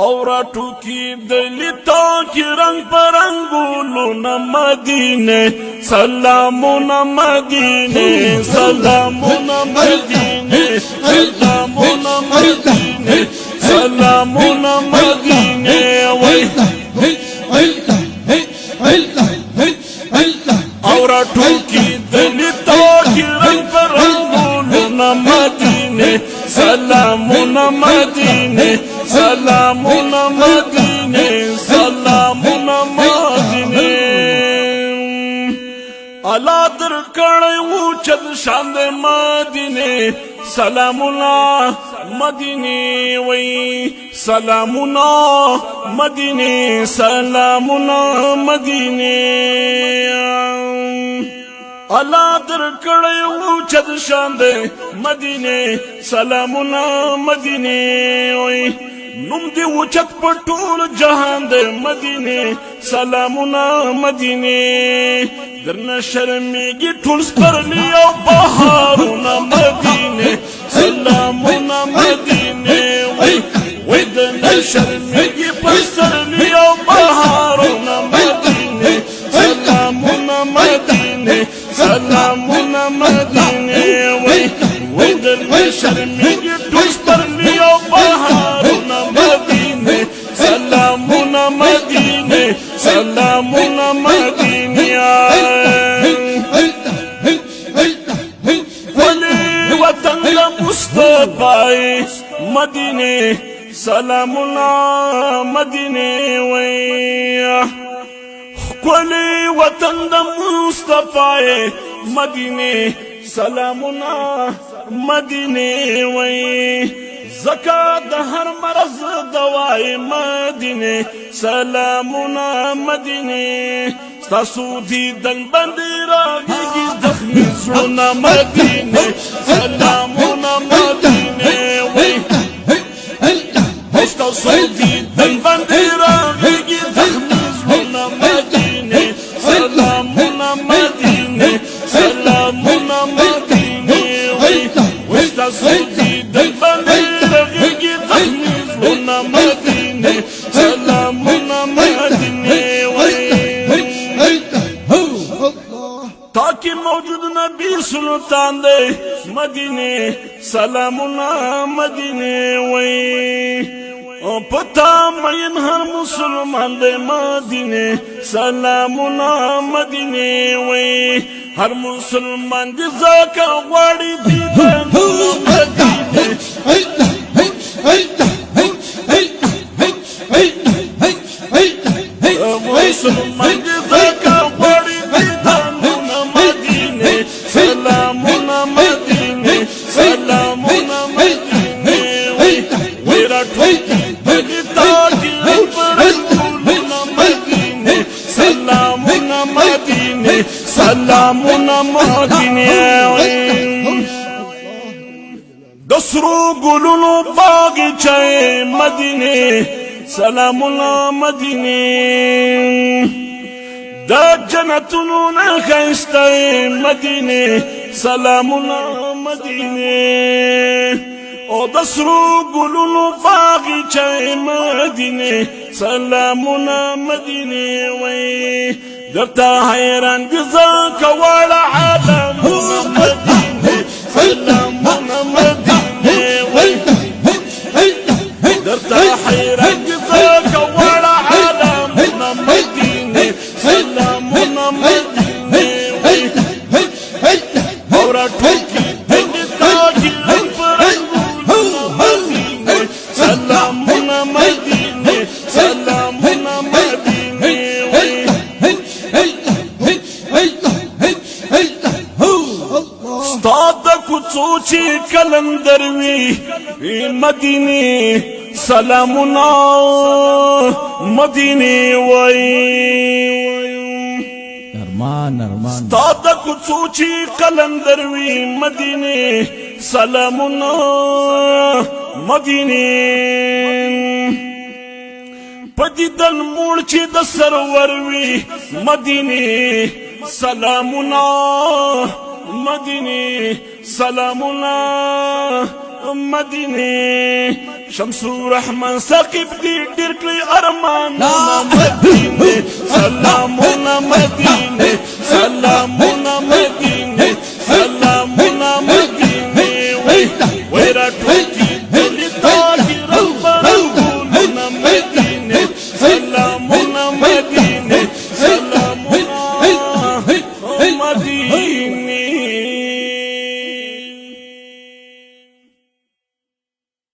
اور ټوکی دلتا کی رنگ پرنگولو مدینه سلامونه مدینه سلامونه مدینه سلامونه مدینه سلامونه مدینه وای اور ټوکی دلتا کی رنگ پرنگولو مدینه سلامونه مدینه سلامونه مدینه سلامونه مدینه الله در کړی وو چې شان د مدینه سلامونه مدینه وای سلامونه مدینه سلامونه مدینه الله در کړی وو چې شان د مدینه سلامونه مدینه وای نوم دی وچت په ټول جهان د مدینه سلامونه مدینه درنه شرمېږي ټول سپرلی او بهارونه مدینه سلامونه مدینه وای درنه شرمېږي په سپرلی او بهارونه مدینه سلامونه مدینه سلامونه مدینه وای درنه شرمېږي ټول سپرلی او بهارونه مدینه سلامونه مدینه سلامونه مدینه ولی وطن د مصطفی مدینه سلامونه مدینه وای ولی وطن د مصطفی مدینه سلامونه مدینه وای زکات د هر مرض دوای مدینه سلامونه مدینه ستاسو دیدن باندې راغلي زخمي زړونه مدینه سلامونه مدینه وای ستاسو دیدن باندې راغلي زخمي زړونه مدینه سلامونه مدینه سلامونه مدینه وای ستاسو دیدن باندې مدینه سلامونه مدینه تاکي موجود نبی سلطان دے مدینه سلامونه مدینه وای او پتا مین هر مسلمان دے مدینه سلامونه مدینه وای هر مسلمان دې زکه غواړي دې مدینه مسلمان دې زکه غواړي دې مدینه سلامونه مدینه سلامونه مدینه وای راټوکی دې تاکي پرنګولو مدینه سلامونه مدینه سلامونه مدینه دسرو ګلونو باغچه مدینه سلامونه مدینه دا جنتونو نه ښایسته مدینه سلامونه مدینه او د سرو ګلونو باغچه مدینه سلامونه مدینه وای درته حیران دي زکه واړه عالمونه مدینه سلامونه مدینه وای درته حیران دي زکه واړه عالمونه مدینه سلامونه مدینه وای او راټوکی دې تاکي پرنګولو مدینه سلامونه مدینه سلامونه مدینه وای ستاد کوڅو چې کلندر وی مدینه سلامونه مدینه وای ارمان ستاد کوڅو چې کلندر وی مدینه سلامونه مدینه پدیدن موړ چې د سرور وی مدینه سلامونه مدینه سلامونه مدینه شمس الرحمن ثقيب دي ډېر ارمانونه مدینه سلامونه مدینه سلامونه